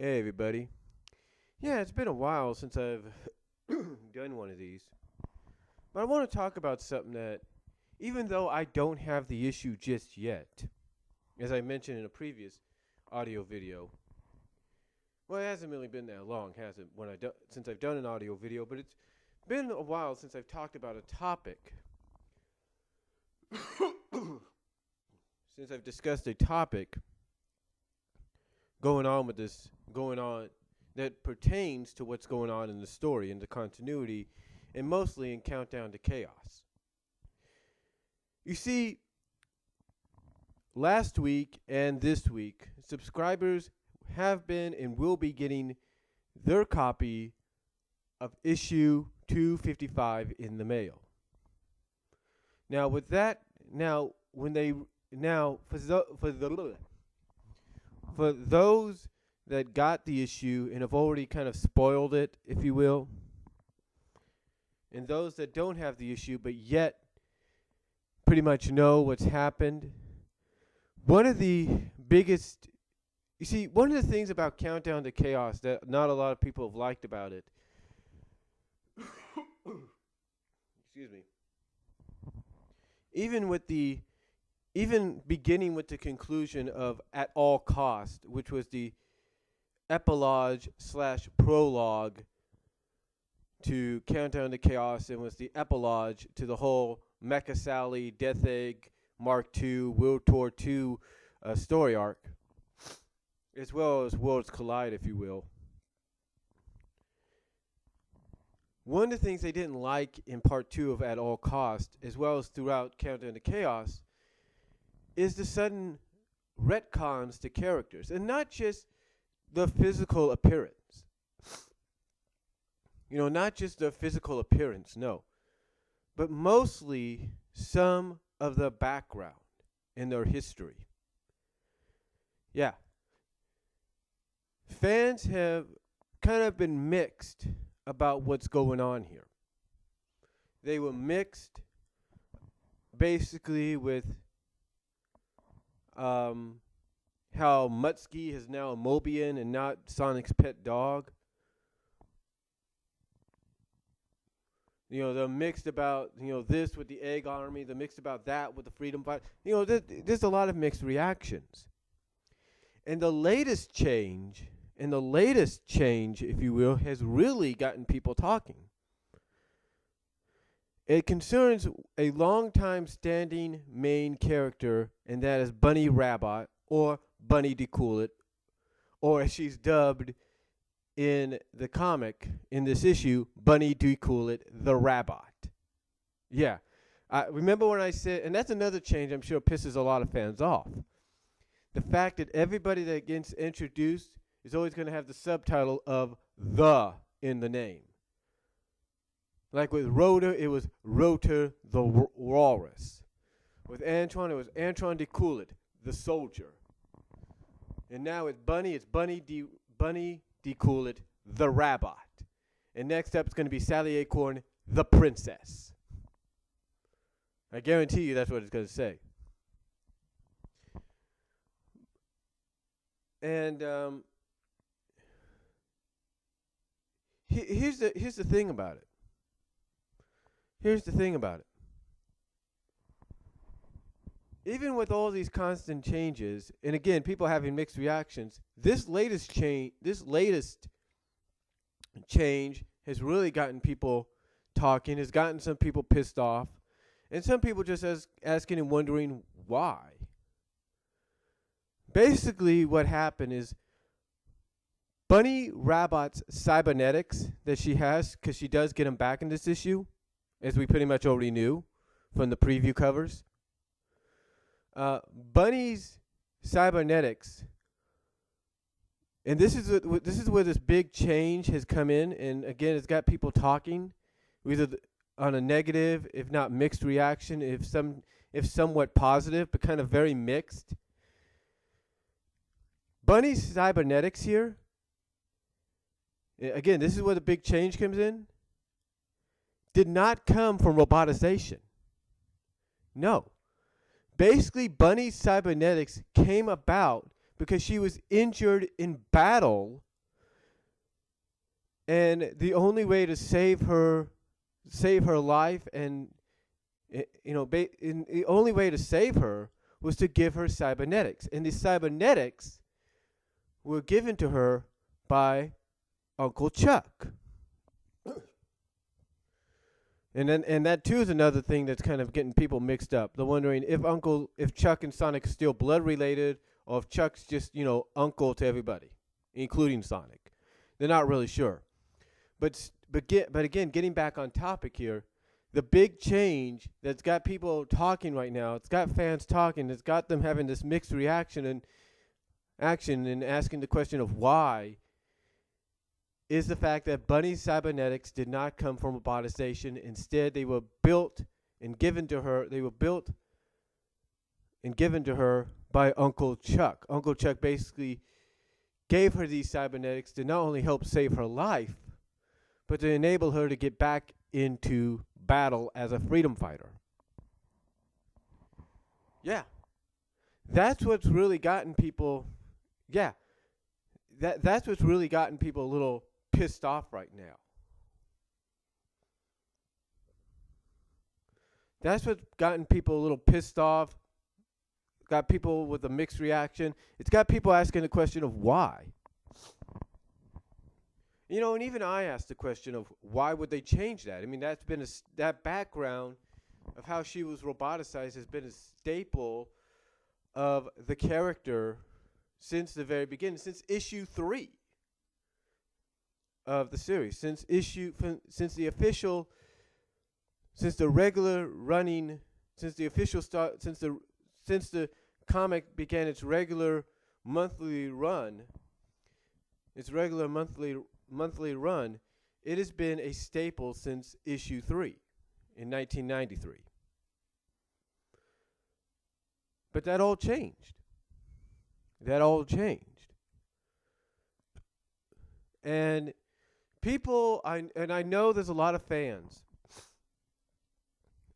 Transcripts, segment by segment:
Hey everybody. Yeah, it's been a while since I've done one of these. But I want to talk about something that, even though I don't have the issue just yet, as I mentioned in a previous audio video, well, it hasn't really been that long, has it, since I've done an audio video, but it's been a while since I've talked about a topic. Since I've discussed a topic going on that pertains to what's going on in the story, in the continuity, and mostly in Countdown to Chaos. You see, last week and this week, subscribers have been and will be getting their copy of issue 255 in the mail. Now, with that, for those that got the issue and have already kind of spoiled it, if you will, and those that don't have the issue but yet pretty much know what's happened, one of the things about Countdown to Chaos that not a lot of people have liked about it, excuse me, even beginning with the conclusion of At All Cost, which was the epilogue/prologue to Countdown to Chaos, and was the epilogue to the whole Mecha Sally, Death Egg, Mark II, World Tour II story arc, as well as Worlds Collide, if you will. One of the things they didn't like in part 2 of At All Cost, as well as throughout Countdown to Chaos, is the sudden retcons to characters, and not just the physical appearance. Not just the physical appearance, no. But mostly some of the background in their history. Yeah. Fans have kind of been mixed about what's going on here. They were mixed basically with how Mutsky is now a Mobian and not Sonic's pet dog. They're mixed about, this with the Egg Army. They're mixed about that with the Freedom Fight. There's a lot of mixed reactions. And the latest change, if you will, has really gotten people talking. It concerns a long-time standing main character, and that is Bunnie Rabbit, or Bunnie DeCoolit, or as she's dubbed in the comic, in this issue, Bunnie DeCoolit, the Rabbit. Yeah. I remember when I said, and that's another change I'm sure pisses a lot of fans off. The fact that everybody that gets introduced is always going to have the subtitle of "the" in the name. Like with Rotor, it was Rotor the Walrus. With Antoine, it was Antoine DeCoolit, the soldier. And now it's Bunnie DeCoolit, the Rabbit. And next up it's going to be Sally Acorn, the princess. I guarantee you that's what it's going to say. And here's the thing about it. Even with all these constant changes, and again, people having mixed reactions, this latest change has really gotten people talking, has gotten some people pissed off, and some people just asking and wondering why. Basically, what happened is Bunnie Rabbit's cybernetics that she has, because she does get them back in this issue, as we pretty much already knew from the preview covers. Bunnie's cybernetics, and this is where this big change has come in, and again, it's got people talking, either on a negative, if not mixed reaction, if somewhat positive, but kind of very mixed. Bunnie's cybernetics here, again, this is where the big change comes in, did not come from robotization. No. Basically, Bunnie's cybernetics came about because she was injured in battle And the only way to save her life, and the only way to save her was to give her cybernetics. And the cybernetics were given to her by Uncle Chuck. And that too is another thing that's kind of getting people mixed up. They're wondering if Chuck and Sonic are still blood related, or if Chuck's just, uncle to everybody, including Sonic. They're not really sure. But again, getting back on topic here, the big change that's got people talking right now, it's got fans talking, it's got them having this mixed reaction and action and asking the question of why, is the fact that Bunnie's cybernetics did not come from roboticization. Instead, they were built and given to her. They were built and given to her by Uncle Chuck. Uncle Chuck basically gave her these cybernetics to not only help save her life, but to enable her to get back into battle as a freedom fighter. Yeah. That's what's really gotten people, that's what's really gotten people a little pissed off right now. That's what's gotten people a little pissed off, got people with a mixed reaction. It's got people asking the question of why. And even I asked the question of why would they change that? I mean, that's been that background of how she was roboticized has been a staple of the character since the very beginning, since issue 3 of the series, since the comic began its regular monthly run, it has been a staple since issue 3 in 1993. But that all changed. And I know there's a lot of fans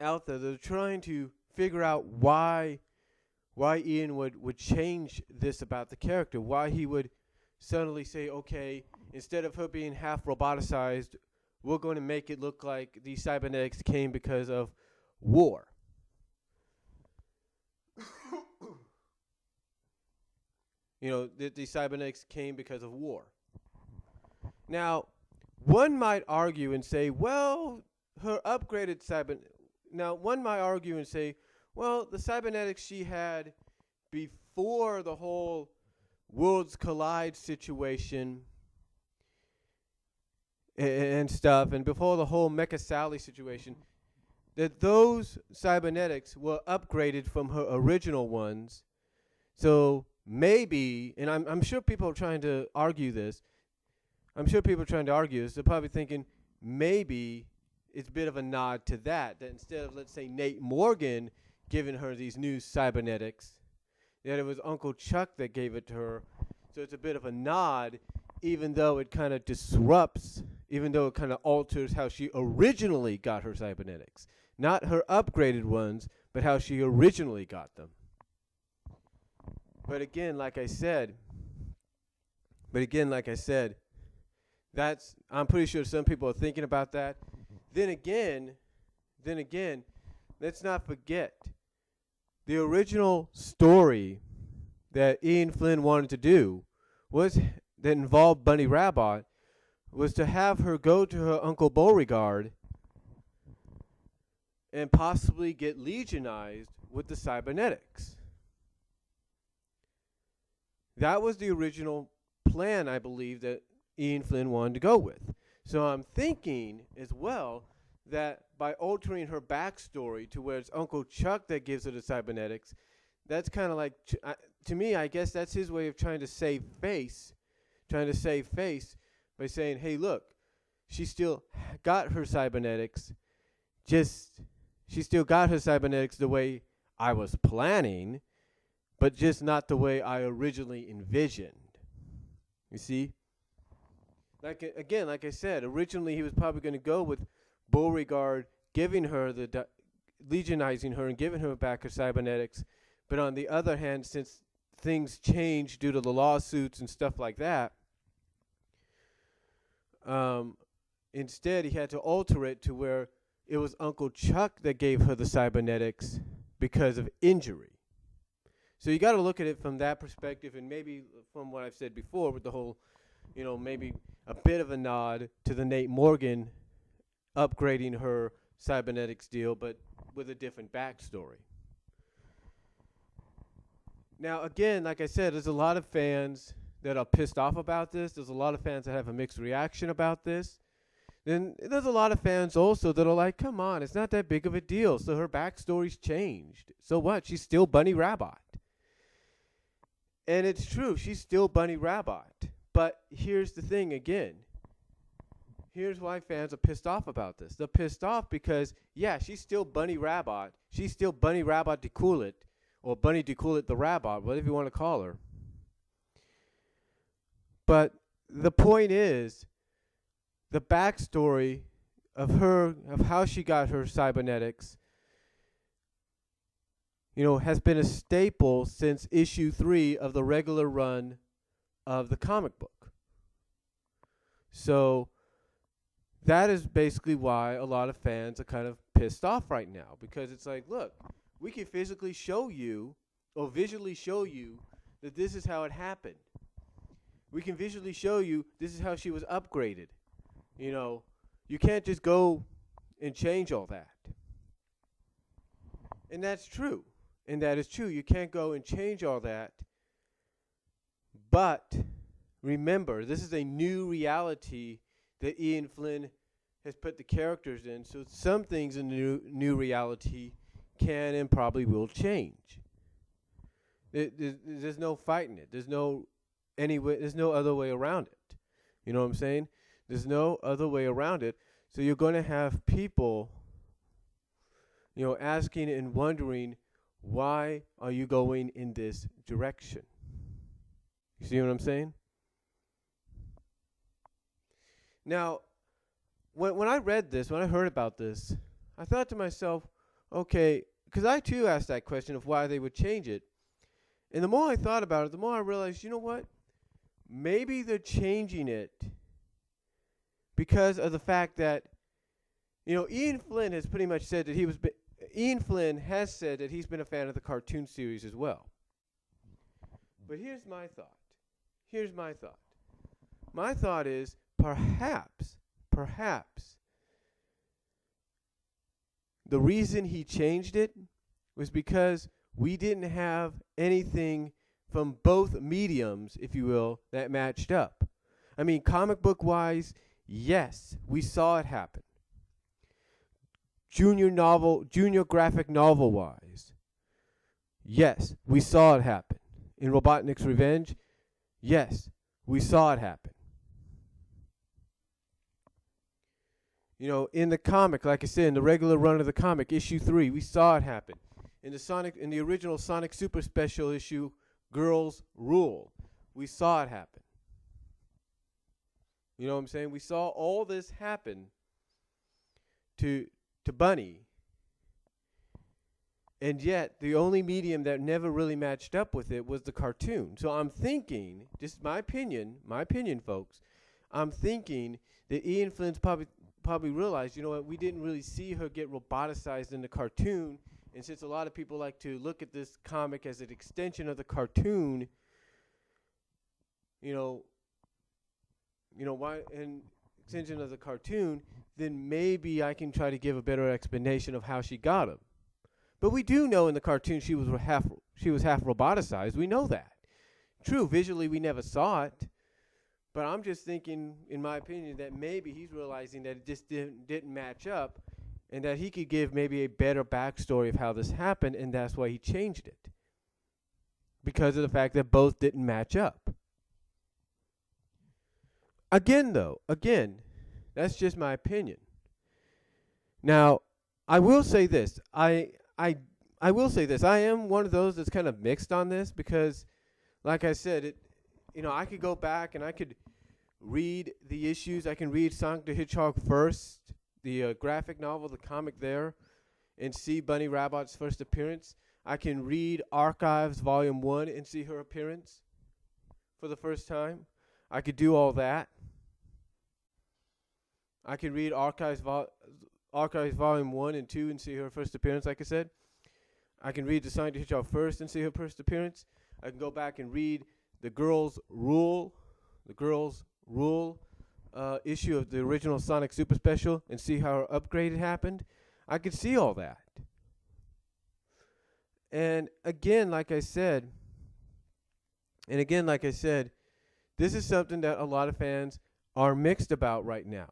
out there that are trying to figure out why Ian would change this about the character, why he would suddenly say, okay, instead of her being half roboticized, we're going to make it look like the cybernetics came because of war. The cybernetics came because of war. Now, one might argue and say, well, her upgraded the cybernetics she had before the whole worlds collide situation and stuff, and before the whole Mecha Sally situation, that those cybernetics were upgraded from her original ones. So maybe, and I'm sure people are trying to argue this. They're probably thinking maybe it's a bit of a nod to that instead of, let's say, Nate Morgan giving her these new cybernetics, that it was Uncle Chuck that gave it to her. So it's a bit of a nod, even though it kind of alters how she originally got her cybernetics. Not her upgraded ones, but how she originally got them. But again, like I said, I'm pretty sure some people are thinking about that. Then again, let's not forget the original story that Ian Flynn wanted to do that involved Bunnie Rabbit was to have her go to her Uncle Beauregard and possibly get legionized with the cybernetics. That was the original plan, I believe, that Ian Flynn wanted to go with. So I'm thinking as well that by altering her backstory to where it's Uncle Chuck that gives her the cybernetics, that's kind of like, to me, I guess that's his way of trying to save face by saying, hey, look, she still got her cybernetics, she still got her cybernetics the way I was planning, but just not the way I originally envisioned. You see? Like I said, originally he was probably going to go with Beauregard giving her legionizing her and giving her back her cybernetics. But on the other hand, since things changed due to the lawsuits and stuff like that, Um, Instead, he had to alter it to where it was Uncle Chuck that gave her the cybernetics because of injury. So you got to look at it from that perspective, and maybe from what I've said before with the whole, maybe a bit of a nod to the Nate Morgan upgrading her cybernetics deal, but with a different backstory. Now, again, like I said, there's a lot of fans that are pissed off about this. There's a lot of fans that have a mixed reaction about this. Then there's a lot of fans also that are like, come on, it's not that big of a deal. So her backstory's changed. So what? She's still Bunnie Rabbit. And it's true, she's still Bunnie Rabbit. But here's the thing again. Here's why fans are pissed off about this. They're pissed off because, yeah, she's still Bunnie Rabbit. She's still Bunnie Rabbit DeCoolit, or Bunnie DeCoolit the Rabbit, whatever you want to call her. But the point is, the backstory of her, of how she got her cybernetics, has been a staple since issue 3 of the regular run of the comic book. So that is basically why a lot of fans are kind of pissed off right now, because it's like, look, we can physically show you or visually show you that this is how it happened. We can visually show you this is how she was upgraded. You can't just go and change all that. And that's true. And that is true. You can't go and change all that. But remember, this is a new reality that Ian Flynn has put the characters in. So some things in the new reality can and probably will change. There's no fighting it. There's no other way around it. You know what I'm saying? There's no other way around it. So you're going to have people, asking and wondering, why are you going in this direction? You see what I'm saying? Now, when I read this, when I heard about this, I thought to myself, okay, because I too asked that question of why they would change it. And the more I thought about it, the more I realized, you know what? Maybe they're changing it because of the fact that, Ian Flynn has pretty much said that Ian Flynn has said that he's been a fan of the cartoon series as well. But here's my thought. My thought is perhaps, the reason he changed it was because we didn't have anything from both mediums, if you will, that matched up. I mean, comic book wise, yes, we saw it happen. Junior graphic novel wise, yes, we saw it happen. In Robotnik's Revenge, yes, we saw it happen. In the comic, like I said, in the regular run of the comic, issue 3, we saw it happen. In the original Sonic Super Special issue, Girls Rule, we saw it happen. You know what I'm saying? We saw all this happen to Bunnie. And yet, the only medium that never really matched up with it was the cartoon. So I'm thinking, just my opinion, folks, I'm thinking that Ian Flynn's probably realized, you know what, we didn't really see her get roboticized in the cartoon. And since a lot of people like to look at this comic as an extension of the cartoon, why an extension of the cartoon, then maybe I can try to give a better explanation of how she got him. But we do know in the cartoon she was half roboticized. We know that. True, visually we never saw it. But I'm just thinking, in my opinion, that maybe he's realizing that it just didn't match up, and that he could give maybe a better backstory of how this happened, and that's why he changed it. Because of the fact that both didn't match up. Again, that's just my opinion. Now, I will say this. I will say this. I am one of those that's kind of mixed on this because, like I said, I could go back and I could read the issues. I can read Sonic the Hedgehog first, the graphic novel, the comic there, and see Bunnie Rabbit's first appearance. I can read Archives Volume 1 and see her appearance for the first time. I could do all that. I can read Archives Volume 1 and 2 and see her first appearance, like I said. I can read The Song to Hit Y'all First and see her first appearance. I can go back and read the the Girls Rule issue of the original Sonic Super Special and see how her upgrade happened. I could see all that. And again, like I said, this is something that a lot of fans are mixed about right now.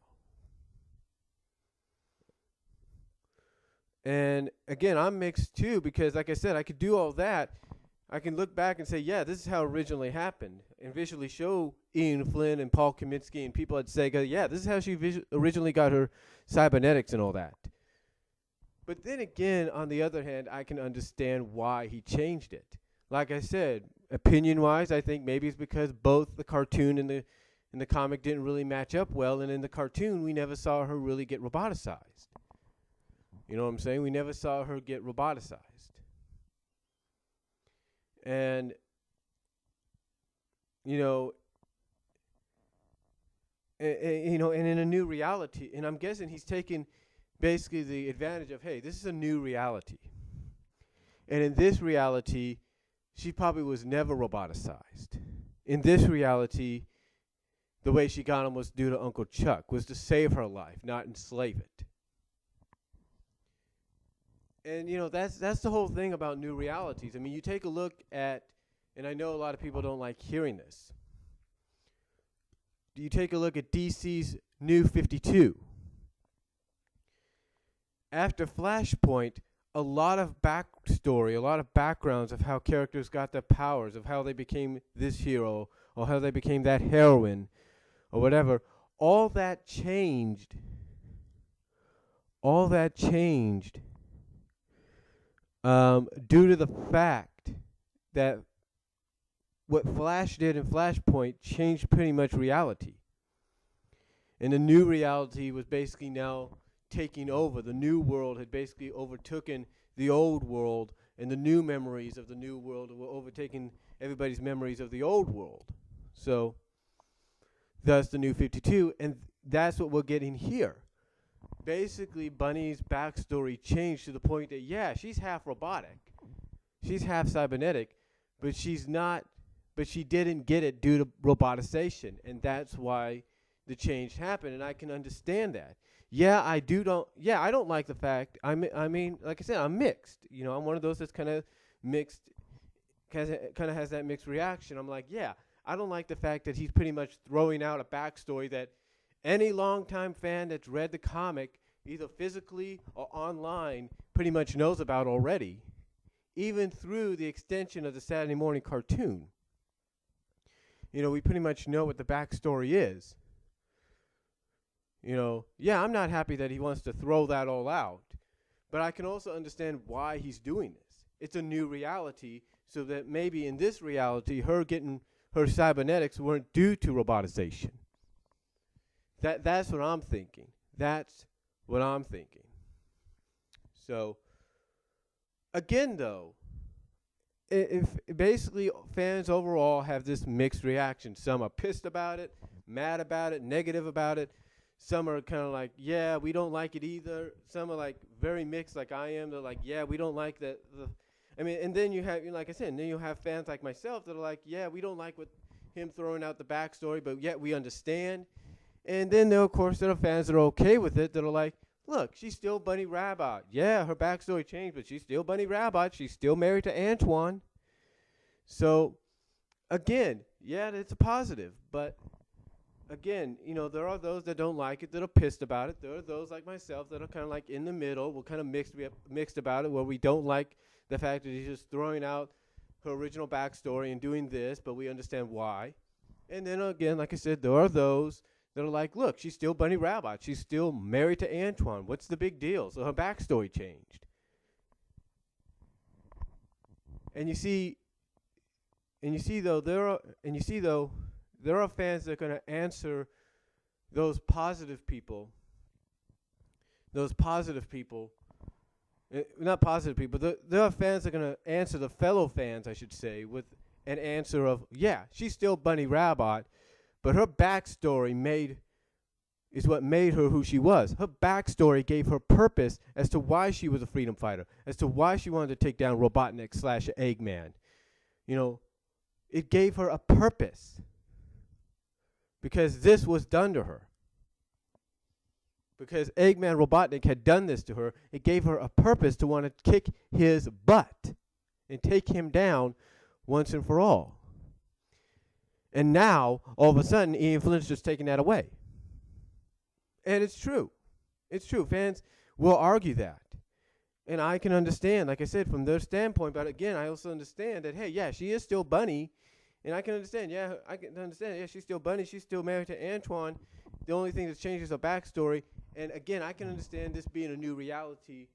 And again, I'm mixed too because, like I said, I could do all that. I can look back and say, yeah, this is how it originally happened, and visually show Ian Flynn and Paul Kaminsky and people at Sega, yeah, this is how she originally got her cybernetics and all that. But then again, on the other hand, I can understand why he changed it. Like I said, opinion-wise, I think maybe it's because both the cartoon and the comic didn't really match up well, and in the cartoon, we never saw her really get roboticized. You know what I'm saying? We never saw her get roboticized. And, and in a new reality, and I'm guessing he's taking basically the advantage of, hey, this is a new reality. And in this reality, she probably was never roboticized. In this reality, the way she got him was due to Uncle Chuck, was to save her life, not enslave it. And, that's the whole thing about new realities. I mean, you take a look at, and I know a lot of people don't like hearing this. You take a look at DC's New 52. After Flashpoint, a lot of backstory, a lot of backgrounds of how characters got their powers, of how they became this hero, or how they became that heroine, or whatever, all that changed. Due to the fact that what Flash did in Flashpoint changed pretty much reality. And the new reality was basically now taking over. The new world had basically overtaken the old world, and the new memories of the new world were overtaking everybody's memories of the old world. So, thus the New 52, and that's what we're getting here. Basically, Bunnie's backstory changed to the point that, yeah, she's half robotic. She's half cybernetic, but she didn't get it due to roboticization, and that's why the change happened, and I can understand that. I don't like the fact, I mean, like I said, I'm mixed. I'm one of those that's kind of mixed, kind of has that mixed reaction. I'm like, yeah, I don't like the fact that he's pretty much throwing out a backstory that any longtime fan that's read the comic, either physically or online, pretty much knows about already, even through the extension of the Saturday morning cartoon. We pretty much know what the backstory is. I'm not happy that he wants to throw that all out, but I can also understand why he's doing this. It's a new reality, so that maybe in this reality, her getting her cybernetics weren't due to robotization. That's what I'm thinking. So, again, though, if basically fans overall have this mixed reaction. Some are pissed about it, mad about it, negative about it. Some are kind of like, yeah, we don't like it either. Some are like very mixed, like I am. They're like, yeah, we don't like that. And then you have, like I said, then you have fans like myself that are like, yeah, we don't like what him throwing out the backstory, but yet we understand. And then there, of course, there are fans that are okay with it, that are like, look, she's still Bunnie Rabbit. Yeah, her backstory changed, but she's still Bunnie Rabbit. She's still married to Antoine. So, again, yeah, it's a positive. But, again, there are those that don't like it, that are pissed about it. There are those like myself that are kind of like in the middle. We're kind of mixed about it, where we don't like the fact that he's just throwing out her original backstory and doing this, but we understand why. And then, again, like I said, there are those that are like, look, she's still Bunnie Rabbit. She's still married to Antoine. What's the big deal? So her backstory changed. And you see though there are fans that are going to answer those positive people. Not positive people. There are fans that are going to answer the fellow fans, I should say, with an answer of, yeah, she's still Bunnie Rabbit. But her backstory made is what made her who she was. Her backstory gave her purpose as to why she was a freedom fighter, as to why she wanted to take down Robotnik / Eggman. You know, it gave her a purpose because this was done to her. Because Eggman Robotnik had done this to her, it gave her a purpose to want to kick his butt and take him down once and for all. And now, all of a sudden, Ian Flint's just taking that away. And it's true. It's true. Fans will argue that. And I can understand, like I said, from their standpoint. But again, I also understand that, hey, yeah, she is still Bunnie. And I can understand, she's still Bunnie. She's still married to Antoine. The only thing that's changed is her backstory. And again, I can understand this being a new reality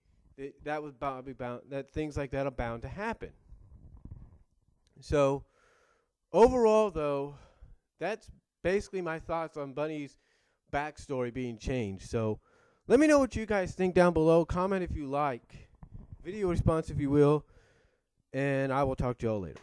that was bound, that things like that are bound to happen. So, overall, though, that's basically my thoughts on Bunnie's backstory being changed. So let me know what you guys think down below. Comment if you like. Video response if you will. And I will talk to y'all later.